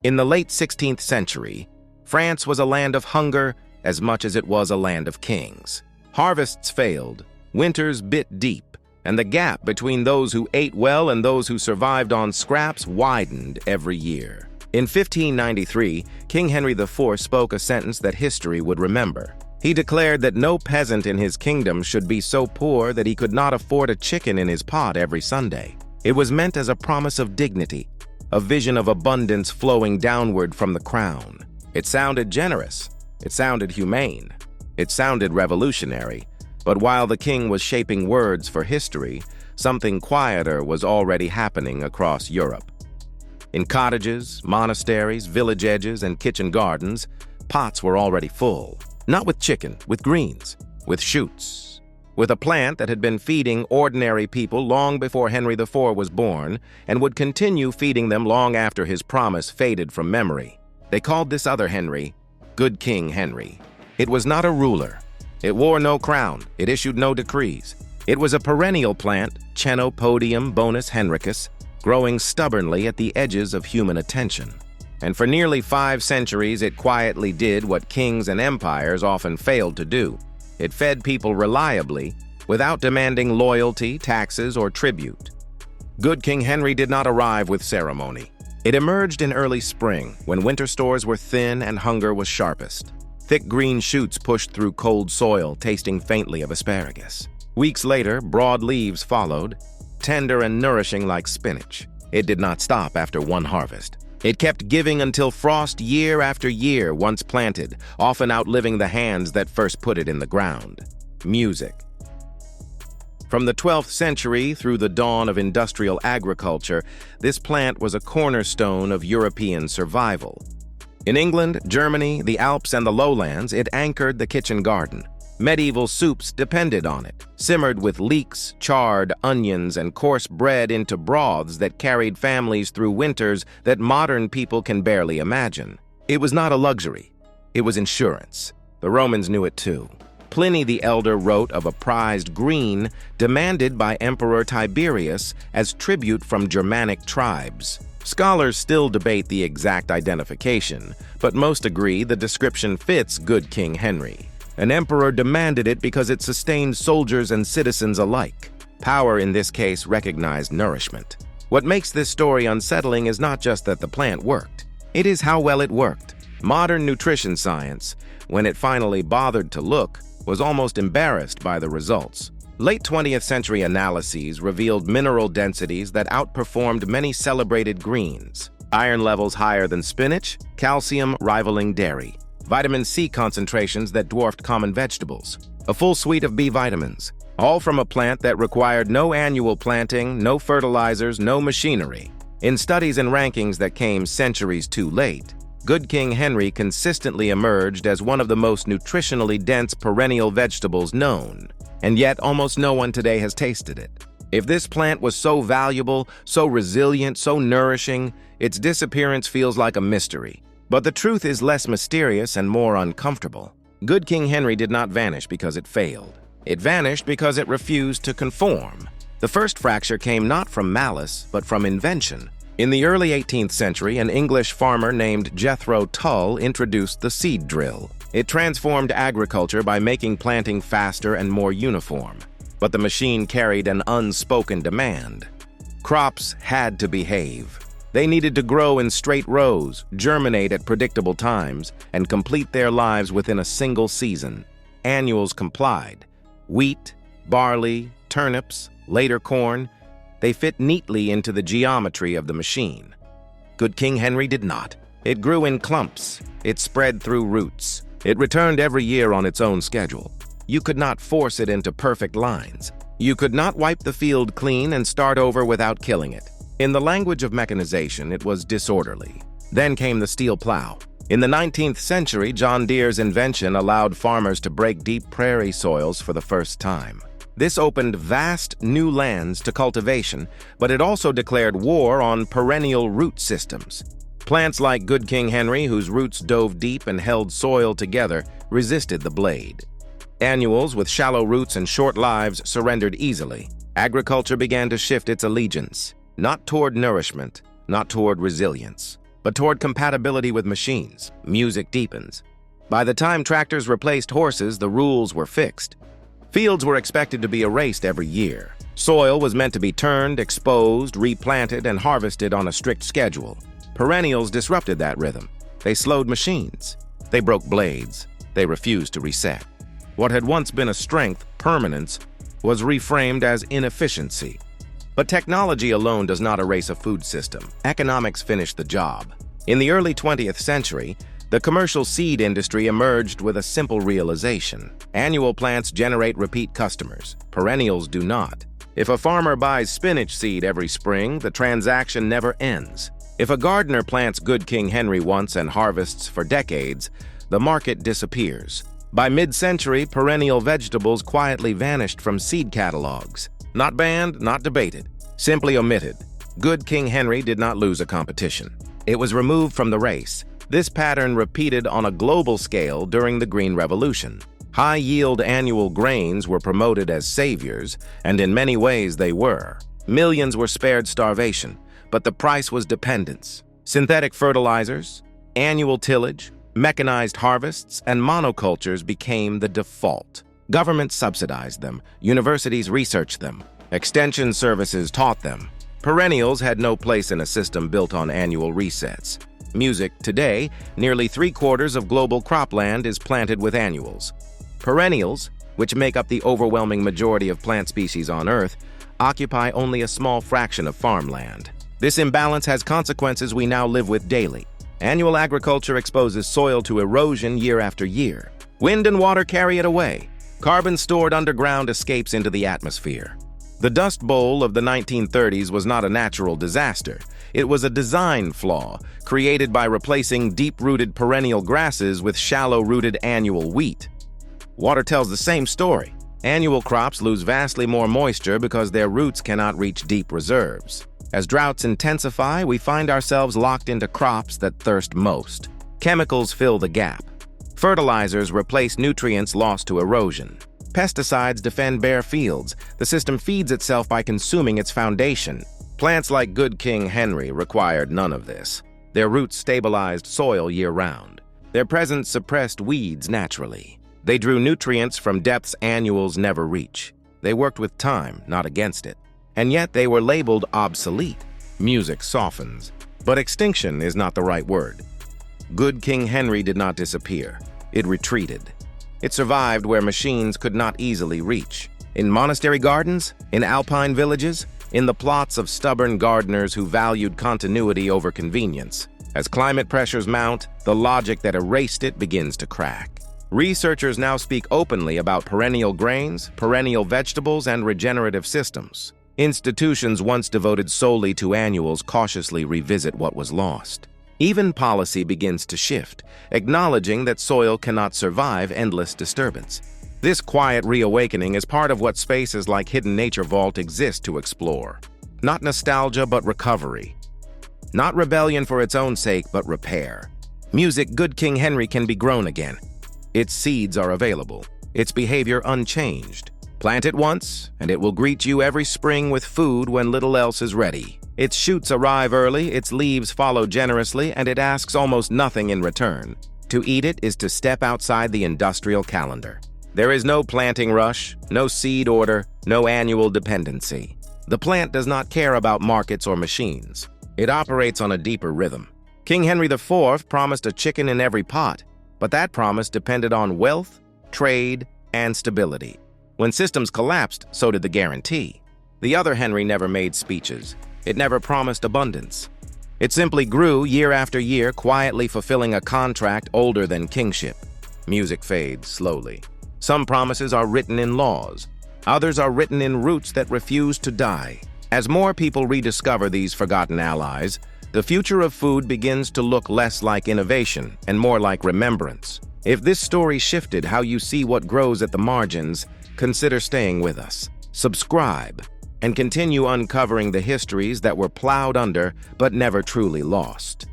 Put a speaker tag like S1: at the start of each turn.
S1: In the late 16th century, France was a land of hunger as much as it was a land of kings. Harvests failed, winters bit deep, and the gap between those who ate well and those who survived on scraps widened every year. In 1593, King Henry IV spoke a sentence that history would remember. He declared that no peasant in his kingdom should be so poor that he could not afford a chicken in his pot every Sunday. It was meant as a promise of dignity, a vision of abundance flowing downward from the crown. It sounded generous, it sounded humane, it sounded revolutionary, but while the king was shaping words for history, something quieter was already happening across Europe. In cottages, monasteries, village edges, and kitchen gardens, pots were already full. Not with chicken, with greens, with shoots, with a plant that had been feeding ordinary people long before Henry IV was born and would continue feeding them long after his promise faded from memory. They called this other Henry, Good King Henry. It was not a ruler. It wore no crown. It issued no decrees. It was a perennial plant, Chenopodium bonus-henricus, growing stubbornly at the edges of human attention. And for nearly 5 centuries, it quietly did what kings and empires often failed to do. It fed people reliably, without demanding loyalty, taxes, or tribute. Good King Henry did not arrive with ceremony. It emerged in early spring, when winter stores were thin and hunger was sharpest. Thick green shoots pushed through cold soil, tasting faintly of asparagus. Weeks later, broad leaves followed, tender and nourishing like spinach. It did not stop after one harvest. It kept giving until frost year after year once planted, often outliving the hands that first put it in the ground. Music. From the 12th century through the dawn of industrial agriculture, this plant was a cornerstone of European survival. In England, Germany, the Alps, and the lowlands, it anchored the kitchen garden. Medieval soups depended on it, simmered with leeks, chard, onions, and coarse bread into broths that carried families through winters that modern people can barely imagine. It was not a luxury. It was insurance. The Romans knew it too. Pliny the Elder wrote of a prized green demanded by Emperor Tiberius as tribute from Germanic tribes. Scholars still debate the exact identification, but most agree the description fits Good King Henry. An emperor demanded it because it sustained soldiers and citizens alike. Power in this case recognized nourishment. What makes this story unsettling is not just that the plant worked. It is how well it worked. Modern nutrition science, when it finally bothered to look, was almost embarrassed by the results. Late 20th century analyses revealed mineral densities that outperformed many celebrated greens. Iron levels higher than spinach, calcium rivaling dairy. Vitamin C concentrations that dwarfed common vegetables, a full suite of B vitamins, all from a plant that required no annual planting, no fertilizers, no machinery. In studies and rankings that came centuries too late, Good King Henry consistently emerged as one of the most nutritionally dense perennial vegetables known, and yet almost no one today has tasted it. If this plant was so valuable, so resilient, so nourishing, its disappearance feels like a mystery. But the truth is less mysterious and more uncomfortable. Good King Henry did not vanish because it failed. It vanished because it refused to conform. The first fracture came not from malice, but from invention. In the early 18th century, an English farmer named Jethro Tull introduced the seed drill. It transformed agriculture by making planting faster and more uniform. But the machine carried an unspoken demand. Crops had to behave. They needed to grow in straight rows, germinate at predictable times, and complete their lives within a single season. Annuals complied. Wheat, barley, turnips, later corn, they fit neatly into the geometry of the machine. Good King Henry did not. It grew in clumps. It spread through roots. It returned every year on its own schedule. You could not force it into perfect lines. You could not wipe the field clean and start over without killing it. In the language of mechanization, it was disorderly. Then came the steel plow. In the 19th century, John Deere's invention allowed farmers to break deep prairie soils for the first time. This opened vast new lands to cultivation, but it also declared war on perennial root systems. Plants like Good King Henry, whose roots dove deep and held soil together, resisted the blade. Annuals with shallow roots and short lives surrendered easily. Agriculture began to shift its allegiance. Not toward nourishment, not toward resilience, but toward compatibility with machines. Music deepens. By the time tractors replaced horses, the rules were fixed. Fields were expected to be erased every year. Soil was meant to be turned, exposed, replanted, and harvested on a strict schedule. Perennials disrupted that rhythm. They slowed machines. They broke blades. They refused to reset. What had once been a strength, permanence, was reframed as inefficiency. But technology alone does not erase a food system. Economics finished the job. In the early 20th century, the commercial seed industry emerged with a simple realization. Annual plants generate repeat customers. Perennials do not. If a farmer buys spinach seed every spring, the transaction never ends. If a gardener plants Good King Henry once and harvests for decades, the market disappears. By mid-century, perennial vegetables quietly vanished from seed catalogs. Not banned, not debated, simply omitted. Good King Henry did not lose a competition. It was removed from the race. This pattern repeated on a global scale during the Green Revolution. High-yield annual grains were promoted as saviors, and in many ways they were. Millions were spared starvation, but the price was dependence. Synthetic fertilizers, annual tillage, mechanized harvests, and monocultures became the default. Governments subsidized them, universities researched them, extension services taught them. Perennials had no place in a system built on annual resets. Music today, nearly 3/4 of global cropland is planted with annuals. Perennials, which make up the overwhelming majority of plant species on Earth, occupy only a small fraction of farmland. This imbalance has consequences we now live with daily. Annual agriculture exposes soil to erosion year after year. Wind and water carry it away. Carbon stored underground escapes into the atmosphere. The Dust Bowl of the 1930s was not a natural disaster. It was a design flaw created by replacing deep-rooted perennial grasses with shallow-rooted annual wheat. Water tells the same story. Annual crops lose vastly more moisture because their roots cannot reach deep reserves. As droughts intensify, we find ourselves locked into crops that thirst most. Chemicals fill the gap. Fertilizers replace nutrients lost to erosion. Pesticides defend bare fields. The system feeds itself by consuming its foundation. Plants like Good King Henry required none of this. Their roots stabilized soil year-round. Their presence suppressed weeds naturally. They drew nutrients from depths annuals never reach. They worked with time, not against it. And yet they were labeled obsolete. Music softens. But extinction is not the right word. Good King Henry did not disappear. It retreated. It survived where machines could not easily reach. In monastery gardens, in alpine villages, in the plots of stubborn gardeners who valued continuity over convenience. As climate pressures mount, the logic that erased it begins to crack. Researchers now speak openly about perennial grains, perennial vegetables, and regenerative systems. Institutions once devoted solely to annuals cautiously revisit what was lost. Even policy begins to shift, acknowledging that soil cannot survive endless disturbance. This quiet reawakening is part of what spaces like Hidden Nature Vault exist to explore. Not nostalgia, but recovery. Not rebellion for its own sake, but repair. Music Good King Henry can be grown again. Its seeds are available, its behavior unchanged. Plant it once, and it will greet you every spring with food when little else is ready. Its shoots arrive early, its leaves follow generously, and it asks almost nothing in return. To eat it is to step outside the industrial calendar. There is no planting rush, no seed order, no annual dependency. The plant does not care about markets or machines. It operates on a deeper rhythm. King Henry IV promised a chicken in every pot, but that promise depended on wealth, trade, and stability. When systems collapsed, so did the guarantee. The other Henry never made speeches. It never promised abundance. It simply grew year after year, quietly fulfilling a contract older than kingship. Music fades slowly. Some promises are written in laws. Others are written in roots that refuse to die. As more people rediscover these forgotten allies, the future of food begins to look less like innovation and more like remembrance. If this story shifted how you see what grows at the margins, consider staying with us. Subscribe and continue uncovering the histories that were plowed under but never truly lost.